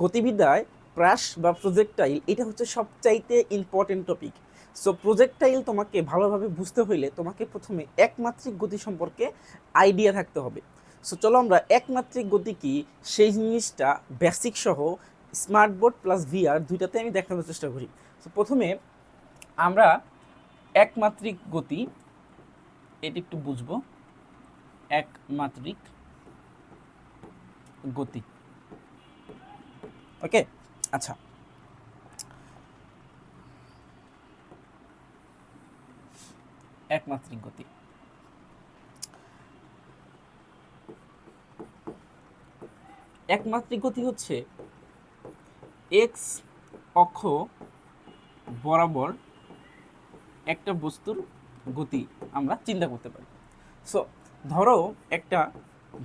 গতিবিদ্যায় crash বা projectile এটা হচ্ছে সবচাইতে ইম্পর্টেন্ট টপিক। সো প্রজেক্টাইল তোমাকে ভালোভাবে বুঝতে হইলে তোমাকে প্রথমে একমাত্রিক গতি সম্পর্কে আইডিয়া থাকতে হবে। সো চলো আমরা একমাত্রিক গতি কি সেই জিনিসটা বেসিক সহ স্মার্ট বোর্ড প্লাস ভিআর দুইটাতে আমি দেখানোর চেষ্টা করি। সো প্রথমে আমরা একমাত্রিক গতি এটি একটু বুঝবো। একমাত্রিক গতি, ওকে। আচ্ছা, একমাত্রিক গতি একমাত্রিক গতি হচ্ছে এক্স অক্ষ বরাবর একটা বস্তুর গতি আমরা চিন্তা করতে পারি। সো ধরো একটা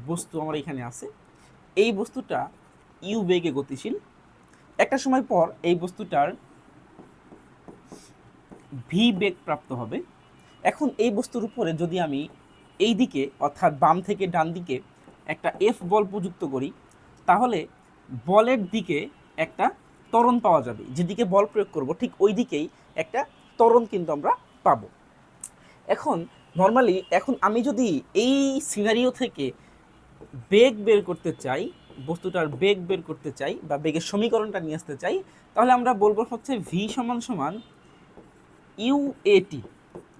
বস্তু আমার এখানে আছে, এই বস্তুটা ইউ বেগে গতিশীল। একটা সময় পর এই বস্তুটার ভি বেগ প্রাপ্ত হবে। এখন এই বস্তুর উপরে যদি আমি এই দিকে অর্থাৎ বাম থেকে ডান দিকে একটা এফ বল প্রযুক্ত করি, তাহলে বলের দিকে একটা ত্বরণ পাওয়া যাবে। যেদিকে বল প্রয়োগ করব ঠিক ওই দিকেই একটা ত্বরণ কিন্তু আমরা পাবো। এখন নর্মালি আমি যদি এই সিনারিও থেকে বেগ বের করতে চাই, বস্তুটার বেগ বের করতে চাই বা বেগের সমীকরণটা নিয়ে আসতে চাই, তাহলে আমরা বলবো হচ্ছে ভি সমান সমান ইউএটি।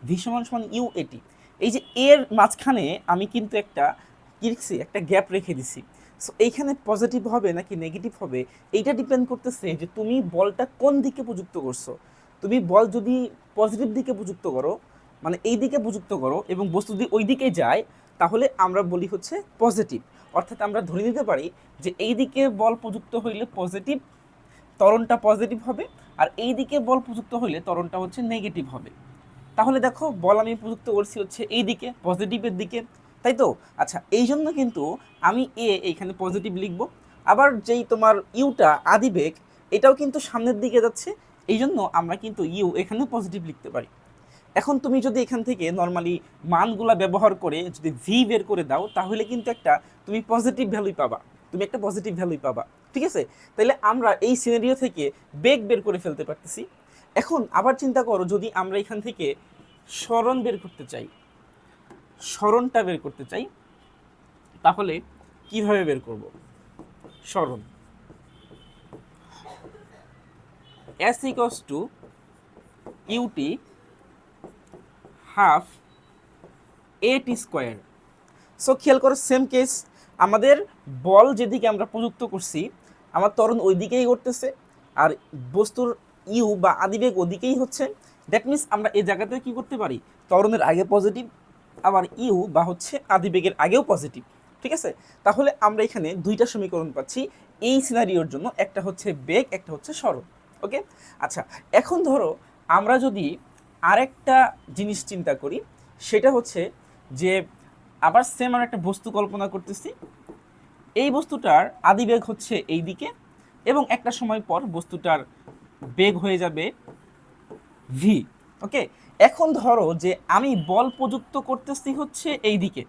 ভি সমান সমান ইউএটি। এই যে এর মাঝখানে আমি কিন্তু একটা গ্যাপ রেখে দিছি। সো এইখানে পজিটিভ হবে নাকি নেগেটিভ হবে এইটা ডিপেন্ড করতেছে যে তুমি বলটা কোন দিকে প্রযুক্ত করছো। তুমি বল যদি পজিটিভ দিকে প্রযুক্ত করো, মানে এই দিকে প্রযুক্ত করো এবং বস্তু যদি ওই দিকে যায়, তাহলে আমরা বলি হচ্ছে পজিটিভ। অর্থাৎ আমরা ধরে নিতে পারি যে এই দিকে বল প্রযুক্ত হইলে পজিটিভ, ত্বরণটা পজিটিভ হবে, আর এই দিকে বল প্রযুক্ত হইলে ত্বরণটা হচ্ছে নেগেটিভ হবে। তাহলে দেখো বল আমি প্রযুক্ত করছি হচ্ছে এই দিকে, পজিটিভের দিকে, তাই তো? আচ্ছা, এই জন্য কিন্তু আমি এইখানে পজিটিভ লিখব। আবার যেই তোমার ইউটা আদিবেগ, এটাও কিন্তু সামনের দিকে যাচ্ছে, এই জন্য আমরা কিন্তু ইউ এখানে পজিটিভ লিখতে পারি। এখন তুমি যদি এখান থেকে নর্মালি মানগুলা ব্যবহার করে যদি ভি বের করে দাও, তাহলে কিন্তু তুমি পজিটিভ ভ্যালুই পাবা, ঠিক আছে? তাহলে আমরা এই সিনারিও থেকে বেগ বের করে ফেলতে পারতেছি। এখন আবার চিন্তা করো, যদি আমরা এখান থেকে সরণ বের করতে চাই, সরণটা বের করতে চাই, তাহলে কিভাবে বের করব? সরণ S equals to ut half AT square. So খেয়াল করো, সেম কেস, আমাদের বল যেদিকে আমরা প্রযুক্ত করছি আমার ত্বরণ ওই দিকেই করতেছে, আর বস্তুর ইউ বা আদিবেগ ওদিকেই হচ্ছে। দ্যাট মিনস আমরা এই জায়গাতেও কি করতে পারি, ত্বরণের আগে পজিটিভ, আবার ইউ বা হচ্ছে আদিবেগের আগেও পজিটিভ, ঠিক আছে? তাহলে আমরা এখানে দুইটা সমীকরণ পাচ্ছি এই সিনারিওর জন্য, একটা হচ্ছে বেগ, একটা হচ্ছে সরণ, ওকে। আচ্ছা, এখন ধরো আমরা যদি আরেকটা জিনিস চিন্তা করি, সেটা হচ্ছে যে আবার সেম আমরা একটা বস্তু কল্পনা করতেছি, এই বস্তুটার আদিবেগ হচ্ছে এই দিকে এবং একটা সময় পর বস্তুটার বেগ হয়ে যাবে ভি, ওকে। এখন ধরো যে আমি বল প্রযুক্ত করতেছি হচ্ছে এই দিকে,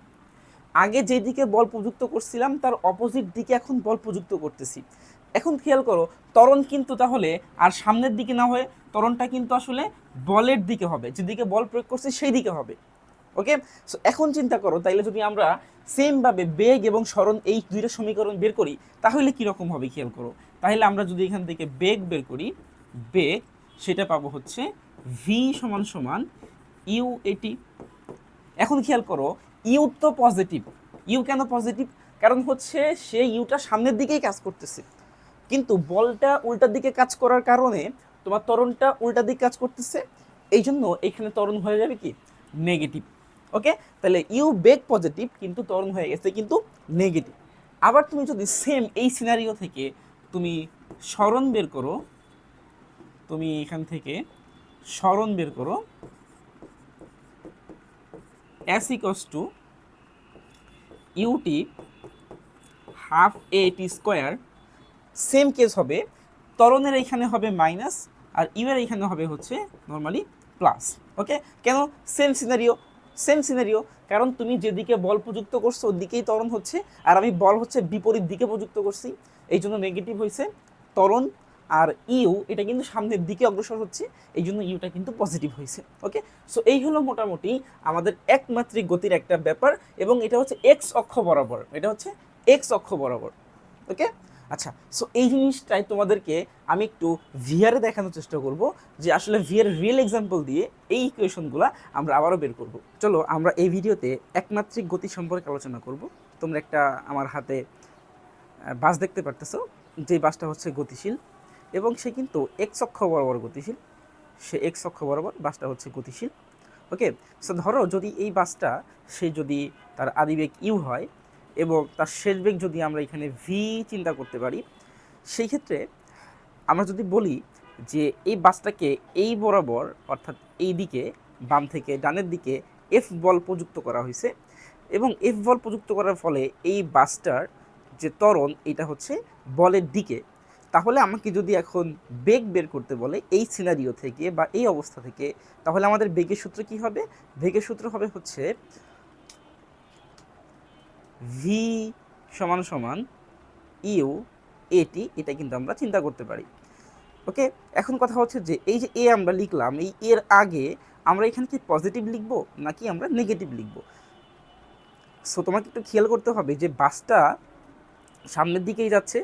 আগে যেদিকে বল প্রযুক্ত করছিলাম তার অপোজিট দিকে এখন বল প্রযুক্ত করতেছি। এখন খেয়াল করো, ত্বরণ কিন্তু তাহলে আর সামনের দিকে না হয়ে ত্বরণটা কিন্তু আসলে বলের দিকে হবে, যেদিকে বল প্রয়োগ করছি সেই দিকে হবে, ওকে। সো এখন চিন্তা করো, তাইলে যদি আমরা সেমভাবে বেগ এবং সরণ এই দুইটা সমীকরণ বের করি, তাহলে কীরকম হবে খেয়াল করো। তাহলে আমরা যদি এখান থেকে বেগ বের করি, বেগ সেটা পাবো হচ্ছে ভি সমান সমান ইউএটি। এখন খেয়াল করো, ইউ তো পজিটিভ। ইউ কেন পজিটিভ? কারণ হচ্ছে সে ইউটা সামনের দিকেই কাজ করতেছে, কিন্তু বলটা উল্টার দিকে কাজ করার কারণে তোমার ত্বরণটা উল্টা দিকে কাজ করতেছে, এই জন্য এখানে ত্বরণ হয়ে যাবে কি নেগেটিভ, ওকে। তাহলে ইউ বেগ পজিটিভ কিন্তু ত্বরণ হয়ে গেছে কিন্তু নেগেটিভ। আবার তুমি যদি সেম এই সিনারিও থেকে তুমি সরণ বের করো, তুমি এখান থেকে সরণ বের করো, S equals to ut half AT square. Same case হবে, ত্বরণের এখানে হবে মাইনাস আর ইউ এর এখানে হবে হচ্ছে নর্মালি প্লাস, ওকে। কেন? সেম সিনারিও, কারণ তুমি যেদিকে বল প্রযুক্ত করছো ওদিকেই ত্বরণ হচ্ছে, আর আমি বল হচ্ছে বিপরীত দিকে প্রযুক্ত করছি, এই জন্য নেগেটিভ হয়েছে। ত্বরণ আর ইউ এটা কিন্তু সামনের দিকে অগ্রসর হচ্ছে, এই জন্য ইউটা কিন্তু পজিটিভ হয়েছে। ওকে, সো এই হলো মোটামুটি আমাদের একমাত্রিক গতির একটা ব্যাপার, এবং এটা হচ্ছে এক্স অক্ষ বরাবর, এটা হচ্ছে এক্স অক্ষ বরাবর। ওকে, আচ্ছা, সো এই জিনিসটাই তোমাদেরকে আমি একটু ভিআরে দেখানোর চেষ্টা করব, যে আসলে ভিআর রিয়েল এক্সাম্পল দিয়ে এই ইকুয়েশনগুলো আমরা আবারও বের করব। চলো আমরা এই ভিডিওতে একমাত্রিক গতি সম্পর্কে আলোচনা করব। তোমরা একটা আমার হাতে বাস দেখতে পারতেছো, যে বাসটা হচ্ছে গতিশীল এবং সে কিন্তু এক্স অক্ষ বরাবর গতিশীল, সে এক্স অক্ষ বরাবর বাসটা হচ্ছে গতিশীল। ওকে, সো ধরো যদি এই বাসটা সে যদি তার আদিবেগ ইউ হয় এবং তার শেষ বেগ যদি আমরা এখানে ভি চিন্তা করতে পারি, সেই ক্ষেত্রে আমরা যদি বলি যে এই বাসটাকে এই বরাবর অর্থাৎ এই দিকে বাম থেকে ডানের দিকে এফ বল প্রযুক্ত করা হয়েছে, এবং এফ বল প্রযুক্ত করার ফলে এই বাসটার যে ত্বরণ এটা হচ্ছে বলের দিকে, তাহলে আমাকে যদি এখন বেগ বের করতে বলে এই সিনারিও থেকে বা এই অবস্থা থেকে, তাহলে আমাদের বেগের সূত্র কি হবে? বেগের সূত্র হবে হচ্ছে ভি সমান সমান ইউ এটি, এটা কিন্তু আমরা চিন্তা করতে পারি। ওকে, এখন কথা হচ্ছে যে এই যে এ আমরা লিখলাম, এই এর আগে আমরা এখানে কি পজিটিভ লিখব নাকি আমরা নেগেটিভ লিখব? সো তোমাকে একটু খেয়াল করতে হবে যে বাসটা সামনের দিকেই যাচ্ছে,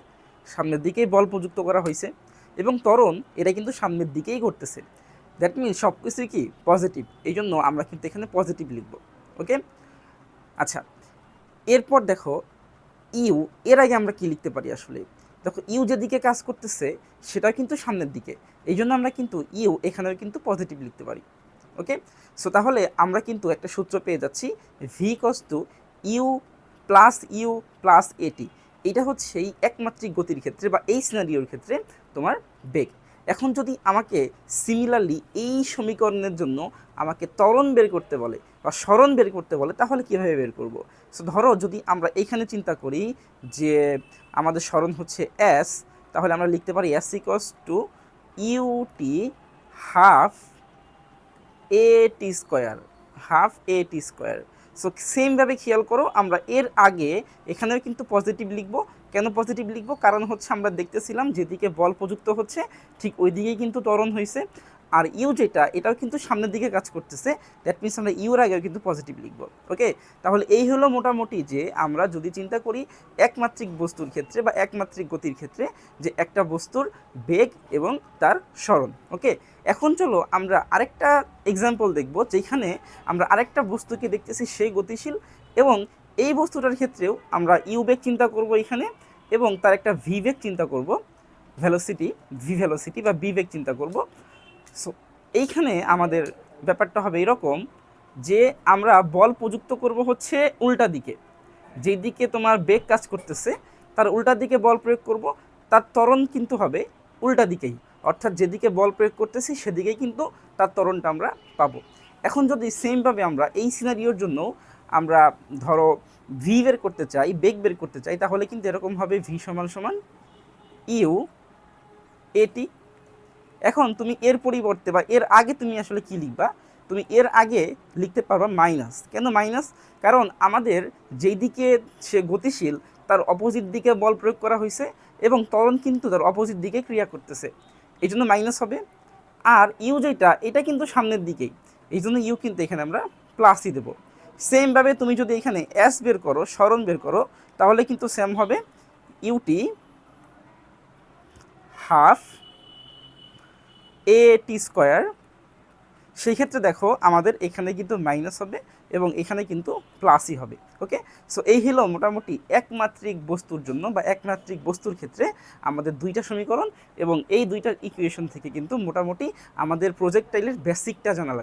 সামনের দিকেই বল প্রযুক্ত করা হয়েছে, এবং ত্বরণ এটা কিন্তু সামনের দিকেই ঘটতেছে। দ্যাট মিনস সব কিছুই কি পজিটিভ, এই জন্য আমরা কিন্তু এখানে পজিটিভ লিখব। ওকে, আচ্ছা, এরপর দেখো ইউ, এর আগে আমরা কি লিখতে পারি আসলে? দেখো ইউ যেদিকে কাজ করতেছে সেটা কিন্তু সামনের দিকে, এই জন্য আমরা কিন্তু ইউ এখানেও কিন্তু পজিটিভ লিখতে পারি। ওকে, সো তাহলে আমরা কিন্তু একটা সূত্র পেয়ে যাচ্ছি, V equals to U plus a t. এটা হচ্ছে এই একমাত্রিক গতির ক্ষেত্রে বা এই সিনারিওর ক্ষেত্রে তোমার বেগ। এখন যদি আমাকে সিমিলারলি এই সমীকরণের জন্য আমাকে ত্বরণ বের করতে বলে বা সরণ বের করতে বলে, তাহলে কীভাবে বের করব? সো ধরো যদি আমরা এইখানে চিন্তা করি যে আমাদের সরণ হচ্ছে এস, তাহলে আমরা লিখতে পারি S equals to u t half a t square, half a t square. So সেমভাবে খেয়াল করো, আমরা এর আগে এখানেও কিন্তু পজিটিভ লিখব। কেন পজিটিভ লিখব? কারণ হচ্ছে আমরা দেখতেছিলাম যেদিকে বল প্রযুক্ত হচ্ছে ঠিক ওই দিকেই কিন্তু ত্বরণ হয়েছে, আর ইউ যেটা এটাও কিন্তু সামনের দিকে কাজ করতেছে, দ্যাট মিনস আমরা ইউর আগেও কিন্তু পজিটিভ লিখব। ওকে, তাহলে এই হলো মোটামুটি যে আমরা যদি চিন্তা করি একমাত্রিক বস্তুর ক্ষেত্রে বা একমাত্রিক গতির ক্ষেত্রে, যে একটা বস্তুর বেগ এবং তার সরণ। ওকে, এখন চলো আমরা আরেকটা এক্সাম্পল দেখব, যেখানে আমরা আরেকটা বস্তুকে দেখতেছি সে গতিশীল, এবং এই বস্তুটার ক্ষেত্রেও আমরা ইউ বেগ চিন্তা করব এখানে, এবং তার একটা ভি বেগ চিন্তা করব, ভি ভেলোসিটি বা বি বেগ চিন্তা করব। সো এইখানে আমাদের ব্যাপারটা হবে এরকম যে আমরা বল প্রযুক্ত করব হচ্ছে উল্টা দিকে, যেই দিকে তোমার বেগ কাজ করতেছে তার উল্টা দিকে বল প্রয়োগ করব, তার ত্বরণ কিন্তু হবে উল্টা দিকেই, অর্থাৎ যেদিকে বল প্রয়োগ করতেছি সেদিকেই কিন্তু তার ত্বরণটা আমরা পাবো। এখন যদি সেমভাবে আমরা এই সিনারিওর জন্য আমরা ধরো ভি বের করতে চাই, বেগ বের করতে চাই, তাহলে কিন্তু এরকম হবে ভি সমান সমান ইউ এটি। এখন তুমি এর পরিবর্তে বা এর আগে তুমি আসলে কি লিখবা? তুমি এর আগে লিখতে পারবা মাইনাস। কেন মাইনাস? কারণ আমাদের যেই দিকে সে গতিশীল তার অপোজিট দিকে বল প্রয়োগ করা হয়েছে, এবং ত্বরণ কিন্তু তার অপোজিট দিকে ক্রিয়া করতেছে, এই জন্য মাইনাস হবে। আর ইউ যেটা এটা কিন্তু সামনের দিকেই, এই জন্য ইউ কিন্তু এখানে আমরা প্লাসই দেবো। সেমভাবে তুমি যদি এখানে এস বের করো, সরণ বের করো, তাহলে কিন্তু সেম হবে UT half a t square. সেই ক্ষেত্রে দেখো আমাদের এখানে কিন্তু মাইনাস হবে এবং এখানে কিন্তু প্লাসই হবে। ওকে, সো এই হলো মোটামুটি একমাত্রিক বস্তুর জন্য বা একমাত্রিক বস্তুর ক্ষেত্রে আমাদের দুইটা সমীকরণ, এবং এই দুইটার ইকুয়েশন থেকে কিন্তু মোটামুটি আমাদের প্রজেক্টাইলের বেসিকটা জানা লাগে।